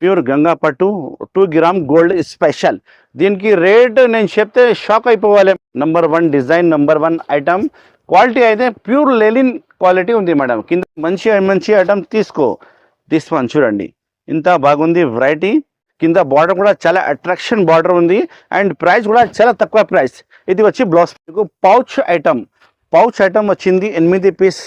Pure Ganga పట్టు 2 gram gold special. దీనికి rate నేను చెప్తే షాక్ అయిపోవాలి. Number 1 design, number 1 item. Quality అయితే ప్యూర్ లెలిన్ క్వాలిటీ ఉంది మేడం. కింద మంచి మంచి ఐటమ్ తీసుకో. దిస్ వన్ చూడండి, ఇంత బాగుంది వెరైటీ. కింద బార్డర్ కూడా చాలా అట్రాక్షన్ బార్డర్ ఉంది అండ్ ప్రైస్ కూడా చాలా తక్కువ ప్రైస్. ఇది వచ్చి బ్లౌజ్ మీకు పౌచ్ ఐటమ్ వచ్చింది. 8 పీస్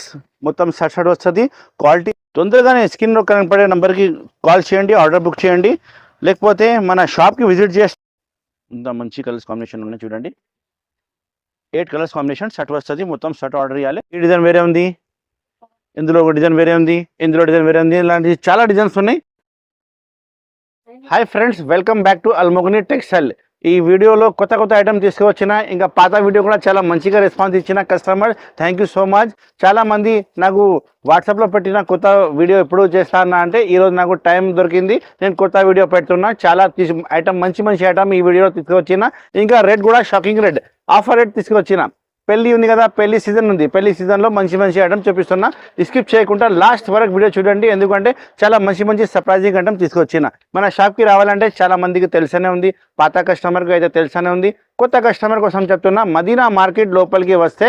మొత్తం షర్ట్ వస్తుంది. క్వాలిటీ తొందరగానే స్క్రీన్లో కనపడే నెంబర్కి కాల్ చేయండి, ఆర్డర్ బుక్ చేయండి. లేకపోతే మన షాప్కి విజిట్ చేసి ఇంత మంచి కలర్స్ కాంబినేషన్ ఉన్నాయి చూడండి. 8 కలర్స్ కాంబినేషన్ షర్ట్ వస్తుంది. మొత్తం షర్ట్ ఆర్డర్ చేయాలి. ఈ డిజైన్ వేరే ఉంది, ఇందులో ఒక డిజైన్ వేరే ఉంది, ఇందులో డిజైన్ వేరే ఉంది. ఇలాంటి చాలా డిజైన్స్ ఉన్నాయి. Hi friends, welcome back to అల్మోగ్ని textile. ఈ వీడియోలో కొత్త ఐటమ్ తీసుకువచ్చిన, ఇంకా పాత వీడియో కూడా చాలా మంచిగా రెస్పాన్స్ ఇచ్చిన customer, thank you so much. చాలామంది నాకు వాట్సాప్లో పెట్టిన కొత్త వీడియో ఎప్పుడు చేస్తానా అంటే ఈరోజు నాకు టైం దొరికింది, నేను కొత్త వీడియో పెడుతున్నా. చాలా ఐటమ్ మంచి ఐటమ్ ఈ వీడియోలో తీసుకువచ్చిన. ఇంకా రేట్ కూడా షాకింగ్ రేట్, ఆఫర్ రేట్ తీసుకువచ్చిన. పెళ్లి ఉంది కదా, పెళ్లి సీజన్ ఉంది. పెళ్లి సీజన్లో మంచి ఐటమ్ చూపిస్తున్నా. స్కిప్ చేయకుండా లాస్ట్ వరకు వీడియో చూడండి, ఎందుకంటే చాలా మంచి సర్ప్రైజింగ్ ఐటమ్ తీసుకొచ్చిన. మన షాప్కి రావాలంటే చాలా మందికి తెలిసనే ఉంది, పాత కస్టమర్కి అయితే తెలిసనే ఉంది. కొత్త కస్టమర్ కోసం చెప్తున్నా, మదీనా మార్కెట్ లోపలికి వస్తే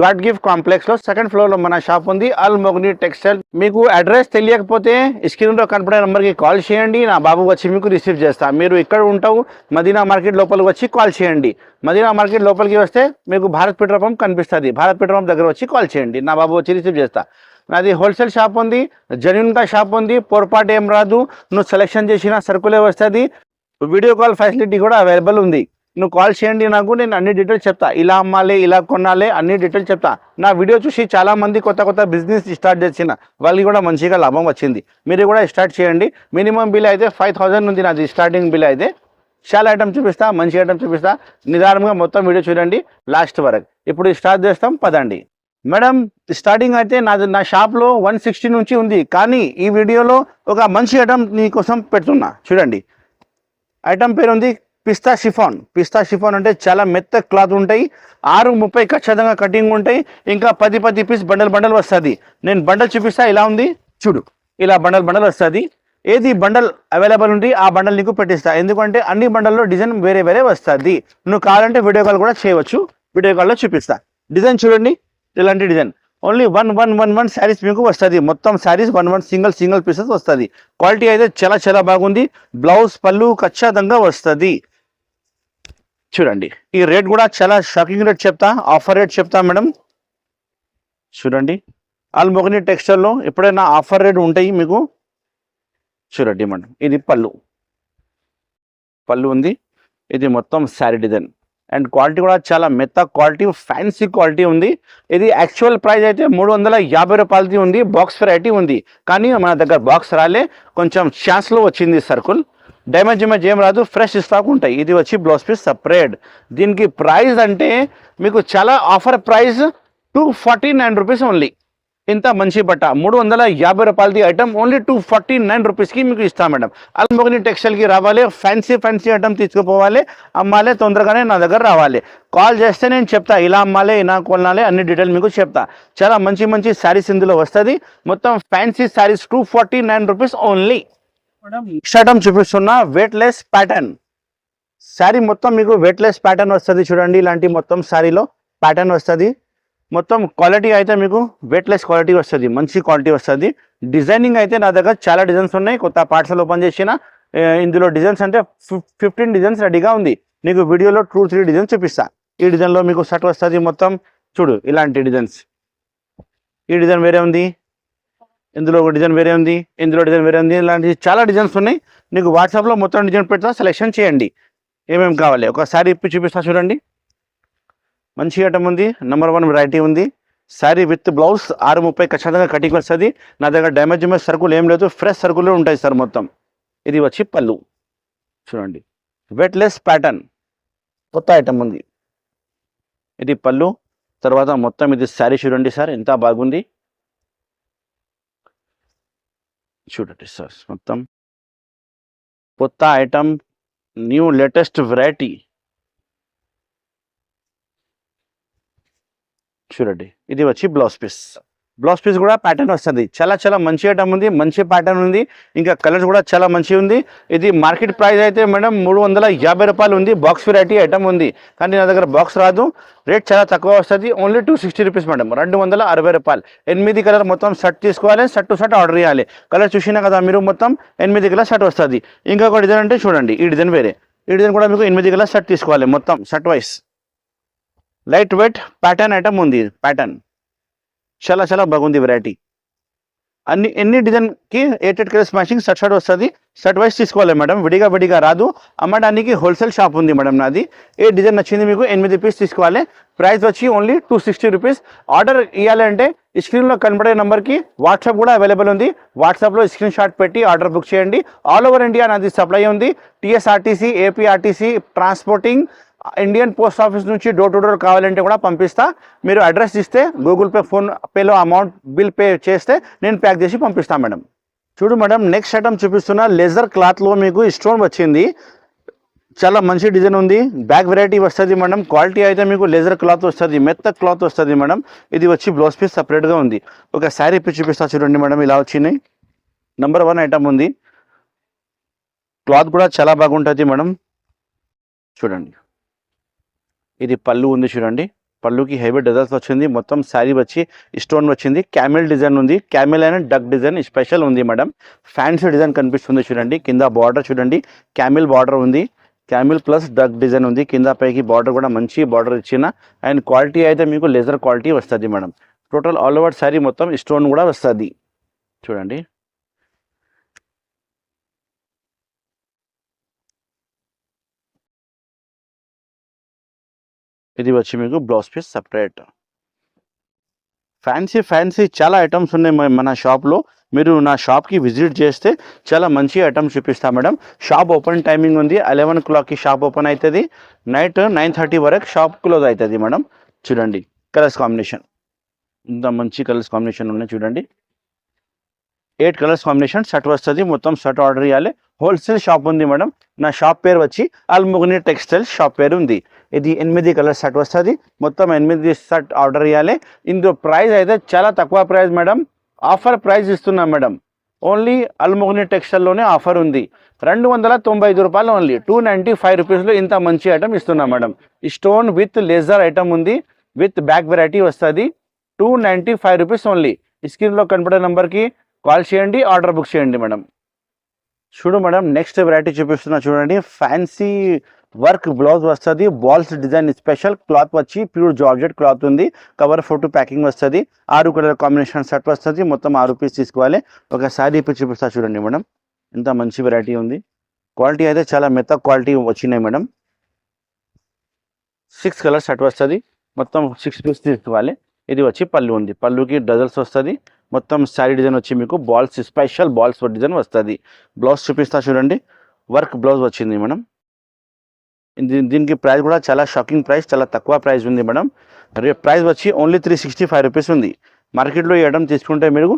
గాడ్ గిఫ్ట్ కాంప్లెక్స్లో 2nd ఫ్లోర్లో మన షాప్ ఉంది, అల్మోగ్ని టెక్స్టైల్. మీకు అడ్రస్ తెలియకపోతే స్క్రీన్లో కనపడే నెంబర్కి కాల్ చేయండి, నా బాబు వచ్చి మీకు రిసీవ్ చేస్తా. మీరు ఇక్కడ ఉంటావు, మదీనా మార్కెట్ లోపలికి వచ్చి కాల్ చేయండి. మదీనా మార్కెట్ లోపలికి వస్తే మీకు భారత్ పెట్రోల్ పంప్ కనిపిస్తుంది. భారత్ పెట్రోల్ పంప్ దగ్గర వచ్చి కాల్ చేయండి, నా బాబు వచ్చి రిసీవ్ చేస్తా. నాది హోల్సేల్ షాప్ ఉంది, జెన్యూన్గా షాప్ ఉంది. పొరపాటు ఏం రాదు, నువ్వు సెలెక్షన్ చేసిన సరుకులే వస్తుంది. వీడియో కాల్ ఫెసిలిటీ కూడా అవైలబుల్ ఉంది. నువ్వు కాల్ చేయండి నాకు, నేను అన్ని డీటెయిల్స్ చెప్తా. ఇలా అమ్మాలి, ఇలా కొనాలి, అన్ని డీటెయిల్స్ చెప్తా. నా వీడియో చూసి చాలామంది కొత్త బిజినెస్ స్టార్ట్ చేసిన వాళ్ళకి కూడా మంచిగా లాభం వచ్చింది. మీరు కూడా స్టార్ట్ చేయండి. మినిమం బిల్ అయితే 5000 ఉంది నాది స్టార్టింగ్ బిల్ అయితే. చాలా ఐటమ్ చూపిస్తా, మంచి ఐటమ్ చూపిస్తా. నిదానంగా మొత్తం వీడియో చూడండి లాస్ట్ వరకు. ఇప్పుడు స్టార్ట్ చేస్తాం, పదండి. మేడం, స్టార్టింగ్ అయితే నా షాప్లో 160 నుంచి ఉంది, కానీ ఈ వీడియోలో ఒక మంచి ఐటమ్ నీకోసం పెడుతున్నా. చూడండి, ఐటమ్ పేరు ఉంది పిస్తా షిఫాన్ అంటే చాలా మెత్త క్లాత్ ఉంటాయి. 6:30 ఖచ్చితంగా కటింగ్ ఉంటాయి. ఇంకా 10 పీస్ బండల్ వస్తుంది. నేను బండల్ చూపిస్తా. ఇలా ఉంది చూడు, ఇలా బండల్ వస్తుంది. ఏది బండల్ అవైలబుల్ ఉంది ఆ బండల్ నీకు పెట్టిస్తా, ఎందుకంటే అన్ని బండల్లో డిజైన్ వేరే వస్తుంది. నువ్వు కావాలంటే వీడియో కాల్ కూడా చేయవచ్చు, వీడియో కాల్లో చూపిస్తా. డిజైన్ చూడండి, ఇలాంటి డిజైన్ ఓన్లీ 1 శారీస్ మీకు వస్తుంది. మొత్తం శారీస్ 1 సింగిల్ పీసెస్ వస్తుంది. క్వాలిటీ అయితే చాలా బాగుంది. బ్లౌజ్ పళ్ళు ఖచ్చితంగా వస్తుంది. చూడండి, ఈ రేట్ కూడా చాలా షాకింగ్ రేట్ చెప్తా, ఆఫర్ రేట్ చెప్తా మేడం. చూడండి, అల్మోగ్ని టెక్స్టైల్లో ఎప్పుడైనా ఆఫర్ రేట్ ఉంటాయి మీకు. చూడండి మేడం, ఇది పళ్ళు ఉంది. ఇది మొత్తం శారీ డిజైన్ అండ్ క్వాలిటీ కూడా చాలా మెత్త క్వాలిటీ, ఫ్యాన్సీ క్వాలిటీ ఉంది. ఇది యాక్చువల్ ప్రైస్ అయితే 350 రూపాయలది ఉంది. బాక్స్ వెరైటీ ఉంది, కానీ మన దగ్గర బాక్స్ రాలే, కొంచెం ఛాన్స్లో వచ్చింది సర్కుల్. డ్యామేజ్ ఏం రాదు, ఫ్రెష్ స్టాక్ ఉంటాయి. ఇది వచ్చి బ్లౌజ్ పీస్ సపరేట్. దీనికి ప్రైస్ అంటే మీకు చాలా ఆఫర్ ప్రైస్ 249 రూపీస్ ఓన్లీ. ఇంత మంచి బట్ట 350 రూపాయలది ఐటమ్ ఓన్లీ 249 రూపీస్కి మీకు ఇస్తాం మేడం. అల్మోగ్ని టెక్స్టైల్కి రావాలి, ఫ్యాన్సీ ఐటమ్ తీసుకుపోవాలి, అమ్మాలి, తొందరగానే నా దగ్గర రావాలి. కాల్ చేస్తే నేను చెప్తా, ఇలా అమ్మాలి, ఇలా కొనాలి, అన్ని డీటెయిల్ మీకు చెప్తా. చాలా మంచి శారీస్ ఇందులో వస్తుంది. మొత్తం fancy saris 249 rupees only. Next item చూపిస్తున్నా, వెయిట్లెస్ ప్యాటర్న్ శారీ. మొత్తం మీకు వెయిట్లెస్ ప్యాటర్న్ వస్తుంది. చూడండి, ఇలాంటి మొత్తం శారీలో ప్యాటర్న్ వస్తుంది. మొత్తం క్వాలిటీ అయితే మీకు వెయిట్లెస్ క్వాలిటీ వస్తుంది, మంచి క్వాలిటీ వస్తుంది. డిజైనింగ్ అయితే నా దగ్గర చాలా డిజైన్స్ ఉన్నాయి. కొత్త పార్సల్ ఓపెన్ చేసిన ఇందులో డిజైన్స్ అంటే 15 డిజైన్స్ రెడీగా ఉంది. నీకు వీడియోలో 2-3 డిజైన్స్ చూపిస్తా. ఈ డిజైన్లో మీకు షర్ట్ వస్తుంది. మొత్తం చూడు, ఇలాంటి డిజైన్స్. ఈ డిజైన్ వేరే ఉంది, ఇందులో ఒక డిజైన్ వేరే ఉంది, ఇందులో డిజైన్ వేరే ఉంది. ఇలాంటి చాలా డిజైన్స్ ఉన్నాయి. నీకు వాట్సాప్లో మొత్తం డిజైన్ పెడతా, సెలెక్షన్ చేయండి ఏమేమి కావాలి. ఒకసారి ఇప్పి చూపిస్తా. చూడండి, మంచి ఐటమ్ ఉంది, నంబర్ 1 వెరైటీ ఉంది. శారీ విత్ బ్లౌజ్ 6:30 ఖచ్చితంగా కటింగ్ వస్తుంది. నా దగ్గర డ్యామేజ్ సరుకులు ఏం లేదు, ఫ్రెష్ సరుకులు ఉంటాయి సార్ మొత్తం. ఇది వచ్చి పళ్ళు. చూడండి, వెయిట్లెస్ ప్యాటర్న్ కొత్త ఐటమ్ ఉంది. ఇది పళ్ళు. తర్వాత మొత్తం ఇది శారీ చూడండి సార్, ఎంత బాగుంది. చూడండి సార్, మొత్తం కొత్త ఐటమ్, న్యూ లేటెస్ట్ వెరైటీ. చూడండి, ఇది వచ్చి బ్లౌజ్ పీస్. బ్లౌజ్ పీస్ కూడా ప్యాటర్న్ వస్తుంది. చాలా మంచి ఐటమ్ ఉంది, మంచి ప్యాటర్న్ ఉంది. ఇంకా కలర్స్ కూడా చాలా మంచిగా ఉంది. ఇది మార్కెట్ ప్రైస్ అయితే మేడం 350 రూపాయలు ఉంది. బాక్స్ వెరైటీ ఐటమ్ ఉంది, కానీ నా దగ్గర బాక్స్ రాదు. రేట్ చాలా తక్కువ వస్తుంది, ఓన్లీ 260 రూపీస్ మేడం, 260 రూపాయలు. 8 కలర్ మొత్తం షర్ట్ తీసుకోవాలి, షర్ట్ టు షర్ట్ ఆర్డర్ చేయాలి. కలర్ చూసినా కదా మీరు, మొత్తం 8 కలర్ షర్ట్ వస్తుంది. ఇంకొక డిజైన్ అంటే చూడండి, ఈ డిజైన్ వేరే. ఈ డిజైన్ కూడా మీకు 8 కలర్ షర్ట్ తీసుకోవాలి, మొత్తం shirt wise. Light weight pattern item ఉంది. ప్యాటర్న్ చాలా బాగుంది వెరైటీ. ఎన్ని డిజైన్కి 8 కలర్స్ మ్యాచింగ్ షర్ట్ వస్తుంది. షర్ట్ వైస్ తీసుకోవాలి మేడం, విడిగా రాదు. అమ్మడానికి హోల్సేల్ షాప్ ఉంది మేడం నాది. ఏ డిజైన్ నచ్చింది మీకు 8 పీస్ తీసుకోవాలి. ప్రైస్ వచ్చి ఓన్లీ 260 రూపీస్. ఆర్డర్ ఇవ్వాలంటే స్క్రీన్లో కనబడే నెంబర్కి వాట్సాప్ కూడా అవైలబుల్ ఉంది. వాట్సాప్లో స్క్రీన్ షాట్ పెట్టి ఆర్డర్ బుక్ చేయండి. ఆల్ ఓవర్ ఇండియా నాది సప్లై ఉంది. TSRTC, APRTC, transporting, Indian post office నుంచి డోర్ టు డోర్ కావాలంటే కూడా పంపిస్తా. మీరు అడ్రస్ ఇస్తే గూగుల్ పే, ఫోన్ పేలో అమౌంట్ బిల్ పే చేస్తే నేను ప్యాక్ చేసి పంపిస్తాను మేడం. చూడు మేడం, నెక్స్ట్ ఐటమ్ చూపిస్తున్నా. లెజర్ క్లాత్లో మీకు స్టోన్ వచ్చింది. చాలా మంచి డిజైన్ ఉంది. బ్యాక్ వెరైటీ వస్తుంది మేడం. క్వాలిటీ అయితే మీకు లెజర్ క్లాత్ వస్తుంది, మెత్త క్లాత్ వస్తుంది మేడం. ఇది వచ్చి బ్లౌజ్ పీస్ సపరేట్గా ఉంది. ఒక శారీ ఇప్పి చూపిస్తా చూడండి మేడం, ఇలా వచ్చినాయి. నెంబర్ 1 ఐటమ్ ఉంది. క్లాత్ కూడా చాలా బాగుంటుంది మేడం. చూడండి, ఇది పళ్ళు ఉంది చూడండి. పళ్ళుకి హెవీ డిజైన్స్ వచ్చింది. మొత్తం శారీ వచ్చి స్టోన్ వచ్చింది. క్యామెల్ డిజైన్ ఉంది. క్యామెల్ అయినా డక్ డిజైన్ స్పెషల్ ఉంది మేడం. ఫ్యాన్సీ డిజైన్ కనిపిస్తుంది చూడండి. కింద బార్డర్ చూడండి, క్యామెల్ బార్డర్ ఉంది. క్యామెల్ ప్లస్ డక్ డిజైన్ ఉంది. కింద పైకి బార్డర్ కూడా మంచి బార్డర్ ఇచ్చిన. అండ్ క్వాలిటీ అయితే మీకు లెజర్ క్వాలిటీ వస్తుంది madam. Total all over sari మొత్తం స్టోన్ కూడా వస్తుంది చూడండి. ఇది వచ్చి మీకు బ్లౌజ్ పీస్ సపరేట్. ఫ్యాన్సీ చాలా ఐటమ్స్ ఉన్నాయి మన షాప్లో. మీరు నా షాప్కి విజిట్ చేస్తే చాలా మంచి ఐటమ్స్ చూపిస్తా మేడం. షాప్ ఓపెన్ టైమింగ్ ఉంది. 11 o'clockకి షాప్ ఓపెన్ అవుతుంది. నైట్ 9:30 వరకు షాప్ క్లోజ్ అవుతుంది మేడం. చూడండి కలర్స్ కాంబినేషన్, ఇంత మంచి కలర్స్ కాంబినేషన్ ఉన్నాయి చూడండి. 8 కలర్స్ కాంబినేషన్ షర్ట్ వస్తుంది. మొత్తం షర్ట్ ఆర్డర్ చేయాలి. హోల్సేల్ షాప్ ఉంది మేడం. నా షాప్ పేరు వచ్చి అల్ముగ్ని టెక్స్టైల్స్ షాప్ పేరు ఉంది. ఇది 8 కలర్ షర్ట్ వస్తుంది. మొత్తం 8 షర్ట్ ఆర్డర్ చేయాలి. ఇందులో ప్రైస్ అయితే చాలా తక్కువ ప్రైస్ మేడం. ఆఫర్ ప్రైస్ ఇస్తున్నాం మేడం. ఓన్లీ అల్ముగ్ని టెక్స్టైల్లోనే ఆఫర్ ఉంది. 295 రూపాయలు ఓన్లీ. 295 రూపీస్లో ఇంత మంచి ఐటమ్ ఇస్తున్నాం madam. Stone with laser item ఉంది. విత్ బ్యాక్ వెరైటీ వస్తుంది. 295 రూపీస్ ఓన్లీ. స్క్రీన్లో కనపడే నెంబర్కి కాల్ చేయండి, ఆర్డర్ బుక్ చేయండి మేడం. చూడు మేడం, నెక్స్ట్ వెరైటీ చూపిస్తున్నా చూడండి. ఫ్యాన్సీ వర్క్ బ్లౌజ్ వస్తుంది. Balls design special. క్లాత్ వచ్చి ప్యూర్ జార్జెట్ క్లాత్ ఉంది. కవర్ ఫోటో ప్యాకింగ్ వస్తుంది. 6 కలర్ కాంబినేషన్ షర్ట్ వస్తుంది. మొత్తం 6 పీస్ తీసుకోవాలి. ఒక శారీ ఇప్పుడు చూపిస్తా చూడండి మేడం. ఇంత మంచి వెరైటీ ఉంది. క్వాలిటీ అయితే చాలా మెత్త క్వాలిటీ వచ్చినాయి మేడం. 6 కలర్ షర్ట్ వస్తుంది. మొత్తం 6 పీస్ తీసుకోవాలి. ఇది వచ్చి పళ్ళు ఉంది. పళ్ళుకి డజల్స్ వస్తుంది. మొత్తం శారీ డిజైన్ వచ్చి మీకు బాల్స్, స్పెషల్ బాల్స్ డిజైన్ వస్తుంది. బ్లౌజ్ చూపిస్తా చూడండి. వర్క్ బ్లౌజ్ వచ్చింది మేడం. దీనికి ప్రైస్ కూడా చాలా షాకింగ్ ప్రైస్, చాలా తక్కువ ప్రైస్ ఉంది మేడం. ప్రైస్ వచ్చి ఓన్లీ 365 రూపీస్ ఉంది. మార్కెట్లో ఈ ఐటమ్ తీసుకుంటే మీరు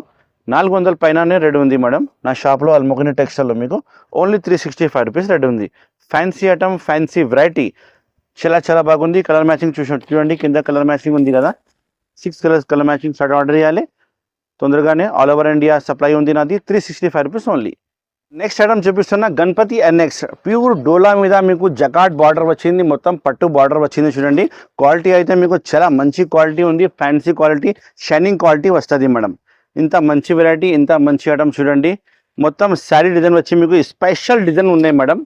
400 పైననే రేట్ ఉంది మేడం. నా షాప్లో అల్ముగ్ని టెక్స్టైల్లో మీకు ఓన్లీ 365 రూపీస్ రేట్ ఉంది. ఫ్యాన్సీ ఐటమ్, ఫ్యాన్సీ వెరైటీ చాలా బాగుంది. కలర్ మ్యాచింగ్ చూడండి. కింద కలర్ మ్యాచింగ్ ఉంది కదా. 6 colours colour matching shirt order చేయాలి తొందరగానే. ఆల్ ఓవర్ ఇండియా సప్లై ఉంది నాది. 365 రూపీస్ ఓన్లీ. నెక్స్ట్ ఐటమ్ చూపిస్తున్నా గణపతి ఎన్ఎక్స్. ప్యూర్ డోలా మీద మీకు జకాట్ బార్డర్ వచ్చింది. మొత్తం పట్టు బార్డర్ వచ్చింది చూడండి. క్వాలిటీ అయితే మీకు చాలా మంచి క్వాలిటీ ఉంది. ఫ్యాన్సీ క్వాలిటీ, షైనింగ్ క్వాలిటీ వస్తుంది మేడం. ఇంత మంచి వెరైటీ, ఇంత మంచి ఐటమ్ చూడండి. మొత్తం శారీ డిజైన్ వచ్చి మీకు స్పెషల్ డిజైన్ ఉన్నాయి మేడం.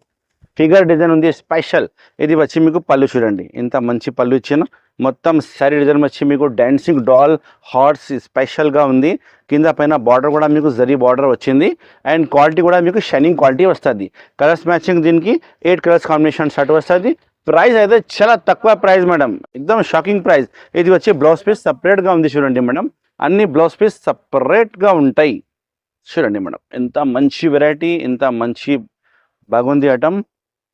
ఫిగర్ డిజైన్ ఉంది స్పెషల్. ఇది వచ్చి మీకు పళ్ళు చూడండి. ఇంత మంచి పళ్ళు ఇచ్చాను. మొత్తం శారీ డిజైన్ వచ్చి మీకు డాన్సింగ్ డాల్ హార్ట్స్ స్పెషల్గా ఉంది. కింద పైన బార్డర్ కూడా మీకు జరీ బార్డర్ వచ్చింది. అండ్ క్వాలిటీ కూడా మీకు షైనింగ్ క్వాలిటీ వస్తుంది. కలర్స్ మ్యాచింగ్ దీనికి 8 కలర్స్ కాంబినేషన్ షర్ట్ వస్తుంది. ప్రైస్ అయితే చాలా తక్కువ ప్రైస్ మేడం. ఎక్దమ్ షాకింగ్ ప్రైస్. ఇది వచ్చి బ్లౌజ్ పీస్ సపరేట్గా ఉంది చూడండి మేడం. అన్ని బ్లౌజ్ పీస్ సపరేట్గా ఉంటాయి చూడండి మేడం. ఎంత మంచి వెరైటీ, ఎంత మంచి బాగుంది ఐటమ్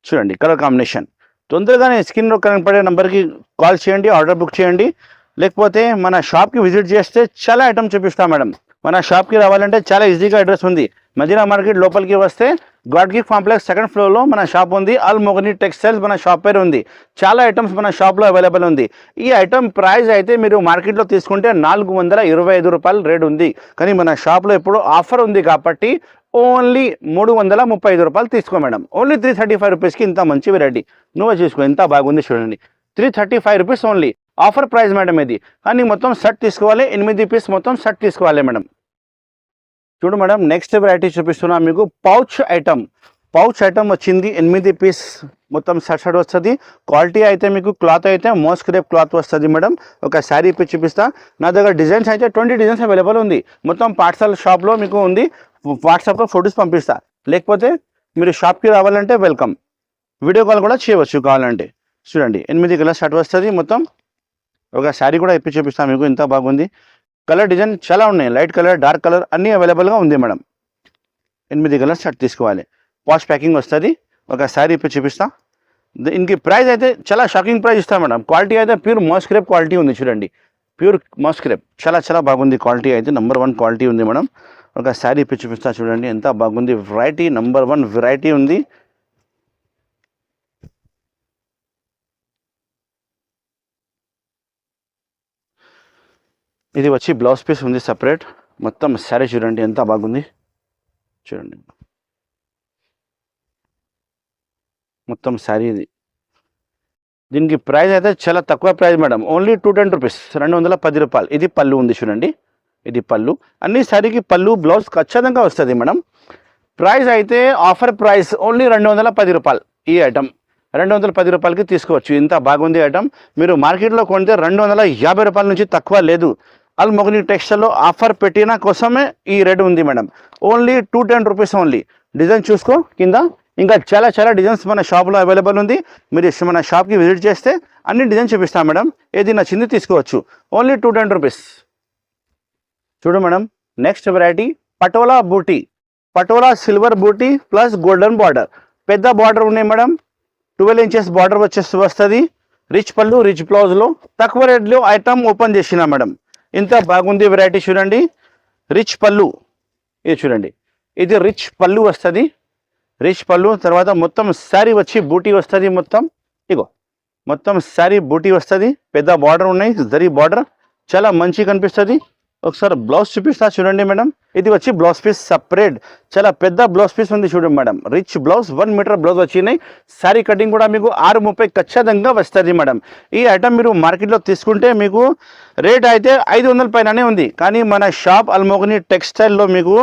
చూడండి. కలర్ కాంబినేషన్ తొందరగానే స్క్రీన్లో కనపడే నెంబర్కి కాల్ చేయండి, ఆర్డర్ బుక్ చేయండి. లేకపోతే మన షాప్కి విజిట్ చేస్తే చాలా ఐటమ్ చూపిస్తాం మేడం. మన షాప్కి రావాలంటే చాలా ఈజీగా అడ్రస్ ఉంది. మదీనా మార్కెట్ లోపలికి వస్తే గాడ్ గిఫ్ట్ కాంప్లెక్స్ సెకండ్ ఫ్లోర్లో మన షాప్ ఉంది. అల్ మొగని టెక్స్టైల్స్ మన షాప్ పేరు ఉంది. చాలా ఐటమ్స్ మన షాప్లో అవైలబుల్ ఉంది. ఈ ఐటమ్ ప్రైస్ అయితే మీరు మార్కెట్లో తీసుకుంటే 425 రూపాయలు రేట్ ఉంది. కానీ మన షాప్లో ఇప్పుడు ఆఫర్ ఉంది కాబట్టి ఓన్లీ 335 రూపాయలు తీసుకో మేడం. ఓన్లీ 335 రూపీస్కి ఇంత మంచి వెరైటీ నువ్వు చూసుకో, ఎంత బాగుంది చూడండి. 335 rupees only offer price madam ఇది. కానీ మొత్తం సెట్ తీసుకోవాలి, 8 పీస్ మొత్తం సెట్ తీసుకోవాలి మేడం. చూడు మేడం, నెక్స్ట్ వెరైటీ చూపిస్తున్నా మీకు. పౌచ్ ఐటమ్ వచ్చింది 8 పీస్ మొత్తం సెట్ వస్తుంది. క్వాలిటీ అయితే మీకు క్లాత్ అయితే మోస్ట్ క్రేప్ క్లాత్ వస్తుంది మేడం. ఒక శారీ ఇప్పి చూపిస్తా. నా దగ్గర డిజైన్స్ అయితే 20 డిజైన్స్ అవైలబుల్ ఉంది. మొత్తం పార్సల్ షాప్లో మీకు ఉంది. వాట్సాప్లో ఫొటోస్ పంపిస్తా. లేకపోతే మీరు షాప్కి రావాలంటే వెల్కమ్, వీడియో కాల్ కూడా చేయవచ్చు కావాలంటే. చూడండి 8 కలర్ షర్ట్ వస్తుంది మొత్తం. ఒక శారీ కూడా ఇప్పి చూపిస్తాను మీకు, ఎంత బాగుంది. కలర్ డిజైన్ చాలా ఉన్నాయి, లైట్ కలర్, డార్క్ కలర్ అన్నీ అవైలబుల్గా ఉంది మేడం. 8 కలర్ షర్ట్ తీసుకోవాలి. వాష్ ప్యాకింగ్ వస్తుంది. ఒక శారీ ఇప్పి చూపిస్తా. దీనికి ప్రైస్ అయితే చాలా షాకింగ్ ప్రైస్ ఇస్తాను మేడం. క్వాలిటీ అయితే ప్యూర్ మోస్క్రేప్ క్వాలిటీ ఉంది చూడండి. ప్యూర్ మోస్క్రేప్ చాలా బాగుంది. క్వాలిటీ అయితే నెంబర్ 1 క్వాలిటీ ఉంది మేడం. ఒక శారీ ఇప్పి చూపిస్తా చూడండి, ఎంత బాగుంది. వెరైటీ నెంబర్ 1 వెరైటీ ఉంది. ఇది వచ్చి బ్లౌజ్ పీస్ ఉంది సపరేట్. మొత్తం శారీ చూడండి ఎంత బాగుంది. చూడండి మొత్తం శారీ ఇది. దీనికి ప్రైస్ అయితే చాలా తక్కువ ప్రైస్ మేడం. ఓన్లీ 210 రూపీస్, 210 రూపాయలు. ఇది పళ్ళు ఉంది చూడండి, ఇది పళ్ళు. అన్ని శారీకి పళ్ళు బ్లౌజ్ ఖచ్చితంగా వస్తుంది మేడం. ప్రైస్ అయితే ఆఫర్ ప్రైస్ ఓన్లీ 210 రూపాయలు. ఈ ఐటమ్ 210 రూపాయలకి తీసుకోవచ్చు. ఇంత బాగుంది ఐటమ్. మీరు మార్కెట్లో కొంటే 250 రూపాయల నుంచి తక్కువ లేదు. అల్ మొగని టెక్స్టైల్లో ఆఫర్ పెట్టిన కోసమే ఈ రేట్ ఉంది madam. Only 210 rupees only. Design చూసుకో కింద. ఇంకా చాలా డిజైన్స్ మన షాప్లో అవైలబుల్ ఉంది. మీరు మన షాప్కి విజిట్ చేస్తే అన్ని డిజైన్ చూపిస్తాం మేడం. ఏది నచ్చింది తీసుకోవచ్చు. Only 210 rupees. చూడు మేడం, నెక్స్ట్ వెరైటీ పటోలా బూటీ. పటోలా సిల్వర్ బూటీ ప్లస్ గోల్డెన్ బార్డర్. పెద్ద బార్డర్ ఉన్నాయి మేడం. 12 ఇంచెస్ బార్డర్ వస్తుంది. రిచ్ పళ్ళు, రిచ్ బ్లౌజ్లో తక్కువ రేట్లో ఐటమ్ ఓపెన్ చేసిన మేడం. ఇంత బాగుంది వెరైటీ చూడండి. రిచ్ పళ్ళు ఇది చూడండి, ఇది రిచ్ పళ్ళు వస్తుంది. రిచ్ పళ్ళు తర్వాత మొత్తం శారీ వచ్చి బూటీ వస్తుంది. మొత్తం శారీ బూటీ వస్తుంది. పెద్ద బార్డర్ ఉన్నాయి, జరీ బార్డర్ చాలా మంచి కనిపిస్తుంది. ఒకసారి బ్లౌజ్ చూపిస్తా చూడండి మేడం. ఇది వచ్చి బ్లౌజ్ పీస్ సపరేట్, చాలా పెద్ద బ్లౌజ్ పీస్ ఉంది చూడండి madam. Rich blouse, 1 metre blouse వచ్చినాయి. శారీ కటింగ్ కూడా మీకు 6:30 ఖచ్చితంగా వస్తుంది మేడం. ఈ ఐటమ్ మీరు మార్కెట్లో తీసుకుంటే మీకు రేట్ అయితే 500 పైననే ఉంది. కానీ మన షాప్ అల్ మొగని టెక్స్టైల్లో మీకు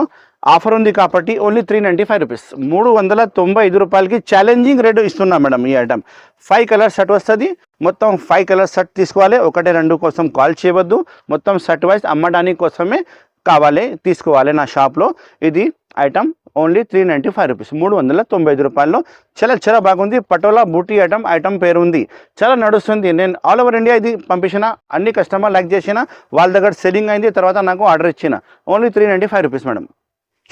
ఆఫర్ ఉంది కాబట్టి ఓన్లీ 395 రూపీస్, 395 రూపాయలకి ఛాలెంజింగ్ రేటు ఇస్తున్నా మేడం. ఈ ఐటమ్ 5 కలర్ సెట్ వస్తుంది. మొత్తం 5 కలర్ సెట్ తీసుకోవాలి. 1-2 కోసం కాల్ చేయవద్దు. మొత్తం సెట్ వైజ్ అమ్మడానికి కోసమే కావాలి, తీసుకోవాలి నా షాప్లో. ఇది ఐటమ్ ఓన్లీ 395 రూపీస్, 395 రూపాయల్లో. చాలా బాగుంది. పటోలా బూటీ ఐటమ్ పేరు ఉంది, చాలా నడుస్తుంది. నేను ఆల్ ఓవర్ ఇండియా ఇది పంపించిన, అన్ని కస్టమర్ లైక్ చేసిన, వాళ్ళ దగ్గర సెల్లింగ్ అయింది, తర్వాత నాకు ఆర్డర్ ఇచ్చిన. Only 395 rupees madam.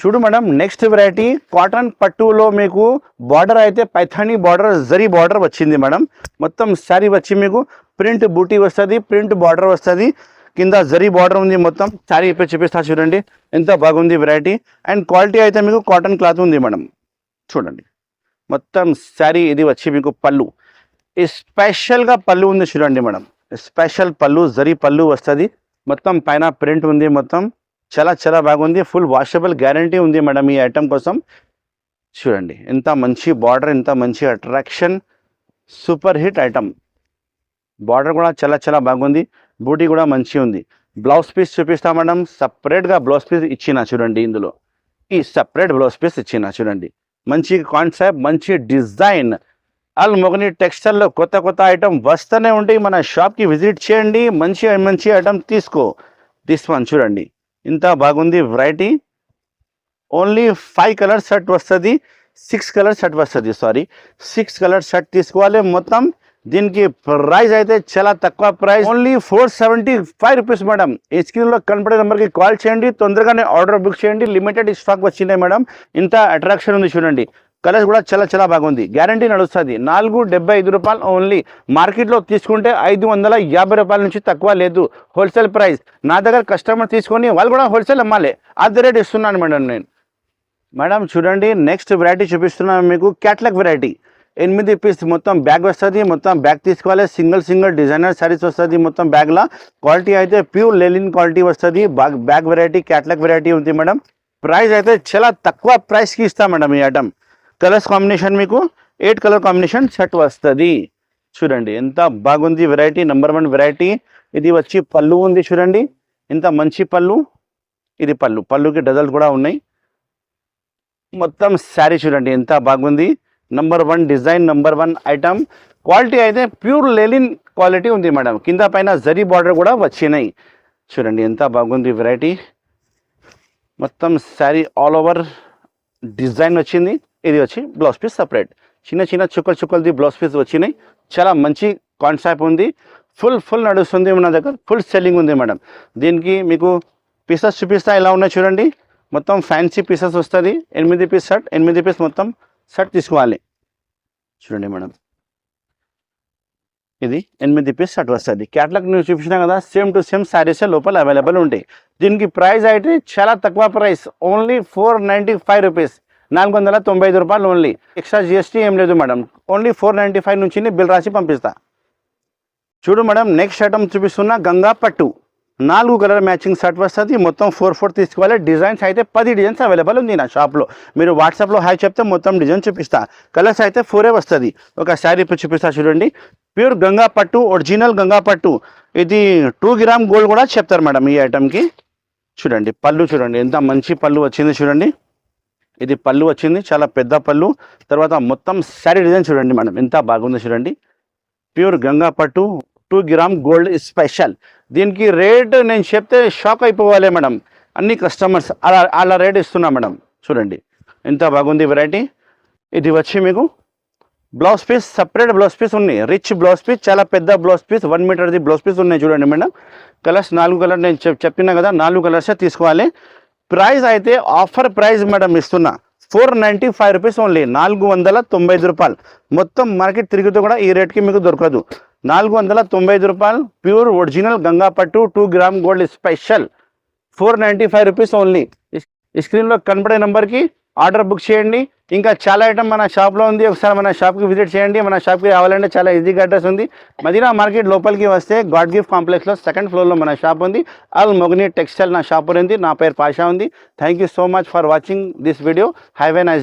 చూడు మేడం, నెక్స్ట్ వెరైటీ కాటన్ పట్టులో మీకు బార్డర్ అయితే పైథానీ బార్డర్, జరీ బార్డర్ వచ్చింది మేడం. మొత్తం శారీ వచ్చి మీకు ప్రింట్ బూటీ వస్తుంది, ప్రింట్ బార్డర్ వస్తుంది. కింద జరీ బార్డర్ ఉంది. మొత్తం శారీ ఇప్పుడు చూపిస్తా చూడండి, ఎంత బాగుంది వెరైటీ. అండ్ క్వాలిటీ అయితే మీకు కాటన్ క్లాత్ ఉంది మేడం. చూడండి మొత్తం శారీ ఇది వచ్చి మీకు పళ్ళు, ఈ స్పెషల్గా పళ్ళు ఉంది చూడండి మేడం. స్పెషల్ పళ్ళు, జరీ పళ్ళు వస్తుంది. మొత్తం పైన ప్రింట్ ఉంది. మొత్తం చాలా బాగుంది. ఫుల్ వాషబుల్ గ్యారంటీ ఉంది మేడం ఈ ఐటమ్ కోసం. చూడండి ఎంత మంచి బార్డర్, ఎంత మంచి attraction, super hit item. Border కూడా చాలా బాగుంది. బూటీ కూడా మంచి ఉంది. బ్లౌజ్ పీస్ చూపిస్తా మేడం. సపరేట్గా బ్లౌజ్ పీస్ ఇచ్చిన చూడండి. ఇందులో ఈ సపరేట్ బ్లౌజ్ పీస్ ఇచ్చిన చూడండి. మంచి కాన్సెప్ట్, మంచి డిజైన్. అల్ మొగని టెక్స్టైల్లో కొత్త ఐటమ్ వస్తూనే ఉంటాయి. మన షాప్కి విజిట్ చేయండి, మంచి ఐటమ్ తీసుకో. దిస్ వన్ చూడండి, ఇంత బాగుంది వెరైటీ. ఓన్లీ 5 కలర్ సెట్ వస్తుంది, 6 కలర్ సెట్ వస్తుంది. 6 కలర్ సెట్ తీసుకోవాలి మొత్తం. దీనికి ప్రైస్ అయితే చాలా తక్కువ ప్రైస్, ఓన్లీ 475 రూపీస్ మేడం. ఈ స్క్రీన్లో కనపడే నెంబర్కి కాల్ చేయండి, తొందరగానే ఆర్డర్ బుక్ చేయండి. లిమిటెడ్ స్టాక్ వచ్చింది మేడం. ఇంత అట్రాక్షన్ ఉంది చూడండి. కలర్స్ కూడా చాలా బాగుంది. గ్యారంటీ నడుస్తుంది. 475 రూపాయలు ఓన్లీ. మార్కెట్లో తీసుకుంటే 550 రూపాయల నుంచి తక్కువ లేదు. Wholesale price. నా దగ్గర కస్టమర్ తీసుకొని వాళ్ళు కూడా హోల్సేల్ అమ్మాలి, అది రేట్ ఇస్తున్నాను మేడం నేను. మేడం చూడండి, నెక్స్ట్ వెరైటీ చూపిస్తున్నాను మీకు. క్యాట్లాగ్ వెరైటీ 8 పీస్ మొత్తం బ్యాగ్ వస్తుంది. మొత్తం బ్యాగ్ తీసుకోవాలి. సింగిల్ డిజైనర్ సారీస్ వస్తుంది మొత్తం బ్యాగ్లో. క్వాలిటీ అయితే ప్యూర్ లెలిన్ క్వాలిటీ వస్తుంది. బ్యాగ్ వెరైటీ క్యాట్లాగ్ వెరైటీ ఉంది మేడం. ప్రైస్ అయితే చాలా తక్కువ ప్రైస్కి ఇస్తాం మేడం ఈ ఐటమ్. కలర్స్ కాంబినేషన్ మీకు 8 కలర్ కాంబినేషన్ సెట్ వస్తుంది. చూడండి ఎంత బాగుంది వెరైటీ, నెంబర్ 1 వెరైటీ. ఇది వచ్చి పళ్ళు ఉంది చూడండి, ఎంత మంచి పళ్ళు. ఇది పళ్ళుకి డజల్స్ కూడా ఉన్నాయి. మొత్తం శారీ చూడండి ఎంత బాగుంది. Number 1 design, number 1 item. Quality అయితే ప్యూర్ లెలిన్ క్వాలిటీ ఉంది మేడం. కింద పైన జరీ బార్డర్ కూడా వచ్చినాయి. చూడండి ఎంత బాగుంది వెరైటీ. మొత్తం శారీ ఆల్ ఓవర్ డిజైన్ వచ్చింది. ఇది వచ్చి బ్లౌజ్ పీస్ సపరేట్, చిన్న చుక్కలది బ్లౌజ్ పీస్ వచ్చినాయి. చాలా మంచి కాన్సెప్ట్ ఉంది. ఫుల్ నడుస్తుంది మన దగ్గర, ఫుల్ సెల్లింగ్ ఉంది మేడం. దీనికి మీకు పీసెస్ చూపిస్తా ఎలా ఉన్నాయి చూడండి. మొత్తం ఫ్యాన్సీ పీసెస్ వస్తుంది. 8 పీస్ షర్ట్, 8 పీస్ మొత్తం షర్ట్ తీసుకోవాలి. చూడండి మేడం, ఇది 8 పీస్ షర్ట్ వస్తుంది. క్యాట్లాగ్ నేను చూపించినా కదా, సేమ్ టు సేమ్ శారీసే లోపల అవైలబుల్ ఉంటాయి. దీనికి ప్రైస్ అయితే చాలా తక్కువ ప్రైస్, ఓన్లీ 495 రూపీస్, 495 రూపాయలు ఓన్లీ. ఎక్స్ట్రా జిఎస్టీ ఏం లేదు మేడం. ఓన్లీ 495 నుంచి బిల్ రాసి పంపిస్తా. చూడు మేడం, నెక్స్ట్ ఐటమ్ చూపిస్తున్నా గంగా పట్టు. 4 కలర్ మ్యాచింగ్ షర్ట్ వస్తుంది. మొత్తం 4 తీసుకోవాలి. డిజైన్స్ అయితే 10 డిజైన్స్ అవైలబుల్ ఉంది నా షాప్లో. మీరు వాట్సాప్లో హాయ్ చెప్తే మొత్తం డిజైన్ చూపిస్తా. కలర్స్ అయితే 4 వస్తుంది. ఒక శారీ చూపిస్తా చూడండి. ప్యూర్ గంగా పట్టు, ఒరిజినల్ గంగా పట్టు. ఇది 2 గ్రామ్ గోల్డ్ కూడా చెప్తారు మేడం ఈ ఐటమ్కి. చూడండి పళ్ళు చూడండి ఎంత మంచి పళ్ళు వచ్చింది చూడండి. ఇది పళ్ళు వచ్చింది, చాలా పెద్ద పళ్ళు. తర్వాత మొత్తం శారీ డిజైన్ చూడండి మేడం ఎంత బాగుంది చూడండి. ప్యూర్ గంగా పట్టు, 2 గ్రామ్ గోల్డ్ స్పెషల్. దీనికి రేట్ నేను చెప్తే షాక్ అయిపోవాలి మేడం. అన్ని కస్టమర్స్ అలా రేట్ ఇస్తున్నా మేడం. చూడండి ఎంత బాగుంది వెరైటీ. ఇది వచ్చి మీకు blouse piece, separate blouse piece ఉన్నాయి. రిచ్ బ్లౌజ్ పీస్, చాలా పెద్ద బ్లౌజ్ పీస్, 1 మీటర్ది బ్లౌజ్ పీస్ ఉన్నాయి చూడండి మేడం. కలర్స్ 4 కలర్ నేను చెప్పినా కదా, 4 కలర్సే తీసుకోవాలి. ప్రైస్ అయితే ఆఫర్ ప్రైస్ మేడం ఇస్తున్నా, 495 రూపీస్ ఓన్లీ, 495 రూపాయలు. మొత్తం మార్కెట్ తిరిగితే కూడా ఈ రేట్కి మీకు దొరకదు. 495 రూపాయలు ప్యూర్ ఒరిజినల్ గంగా పట్టు, 2 gram gold special, 495 rupees only. స్క్రీన్లో కనపడే నెంబర్కి ఆర్డర్ బుక్ చేయండి. ఇంకా చాలా ఐటమ్ మన షాప్లో ఉంది. ఒకసారి మన షాప్కి విజిట్ చేయండి. మన షాప్కి రావాలంటే చాలా ఈజీగా అడ్రస్ ఉంది. మదీనా మార్కెట్ లోపలికి వస్తే గాడ్ గిఫ్ట్ కాంప్లెక్స్లో 2nd ఫ్లోర్లో మన షాప్ ఉంది. అల్ మొగ్ని టెక్స్టైల్ నా షాప్ ఉంది. నా పేరు పాషా ఉంది. Thank you so much for watching this video. Have a nice